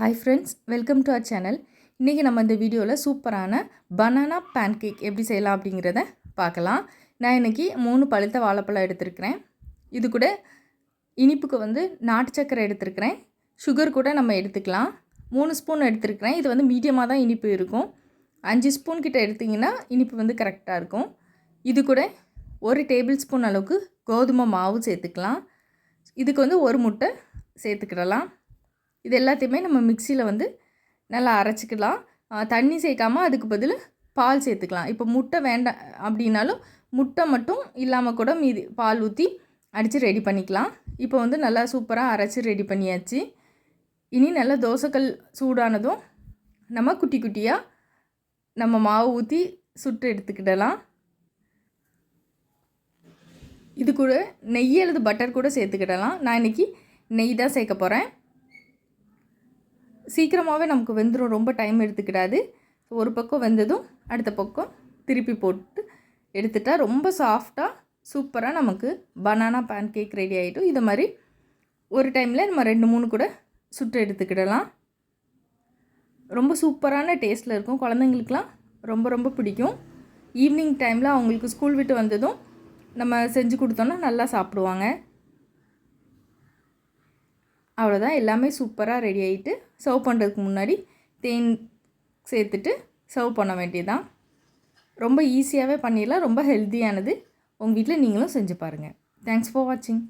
Hi friends, welcome to our channel. இன்றைக்கி நம்ம இந்த வீடியோவில் சூப்பரான பனானா பேன்கேக் எப்படி செய்யலாம் அப்படிங்கிறத பார்க்கலாம். நான் இன்றைக்கி 3 பழுத்த வாழைப்பழம் எடுத்துருக்கிறேன். இது கூட இனிப்புக்கு நாட்டு சக்கரை எடுத்துருக்கிறேன். சுகர் கூட நம்ம எடுத்துக்கலாம். 3 ஸ்பூன் எடுத்துருக்கிறேன். இது மீடியமாக தான் இனிப்பு இருக்கும். 5 ஸ்பூன் கிட்ட எடுத்திங்கன்னா இனிப்பு கரெக்டாக இருக்கும். இது கூட 1 டேபிள் ஸ்பூன் அளவுக்கு கோதுமை மாவு சேர்த்துக்கலாம். இதுக்கு 1 முட்டை சேர்த்துக்கிடலாம். இது எல்லாத்தையுமே நம்ம மிக்சியில் நல்லா அரைச்சிக்கலாம். தண்ணி சேர்க்காமல் அதுக்கு பதில் பால் சேர்த்துக்கலாம். இப்போ முட்டை வேண்டாம் அப்படின்னாலும் முட்டை மட்டும் இல்லாமல் கூட மீதி பால் ஊற்றி அடித்து ரெடி பண்ணிக்கலாம். இப்போ நல்லா சூப்பராக அரைச்சி ரெடி பண்ணியாச்சு. இனி நல்லா தோசைக்கல் சூடானதும் நம்ம குட்டி குட்டியாக நம்ம மாவு ஊற்றி சுட்டு எடுத்துக்கிடலாம். இது கூட நெய் அல்லது பட்டர் கூட சேர்த்துக்கிடலாம். நான் இன்றைக்கி நெய் தான் சேர்க்க போகிறேன். சீக்கிரமாகவே நமக்கு வெந்துடும், ரொம்ப டைம் எடுத்துக்கிடாது. ஒரு பக்கம் வெந்ததும் அடுத்த பக்கம் திருப்பி போட்டு எடுத்துட்டால் ரொம்ப சாஃப்டாக சூப்பராக நமக்கு பனானா பேன் கேக் ரெடி ஆகிடும். இதை மாதிரி ஒரு டைமில் நம்ம 2-3 கூட சுட்டு எடுத்துக்கிடலாம். ரொம்ப சூப்பரான டேஸ்ட்டில் இருக்கும். குழந்தைங்களுக்கெலாம் ரொம்ப ரொம்ப பிடிக்கும். ஈவினிங் டைமில் அவங்களுக்கு ஸ்கூல் விட்டு வந்ததும் நம்ம செஞ்சு கொடுத்தோன்னா நல்லா சாப்பிடுவாங்க. அவ்வளோதான், எல்லாமே சூப்பராக ரெடி ஆகிட்டு சர்வ் பண்ணுறதுக்கு முன்னாடி தேன் சேர்த்துட்டு சர்வ் பண்ண வேண்டியதுதான். ரொம்ப ஈஸியாகவே பண்ணிடலாம். ரொம்ப ஹெல்த்தியானது. உங்கள் வீட்டில் நீங்களும் செஞ்சு பாருங்கள். தேங்க்ஸ் ஃபார் வாட்சிங்.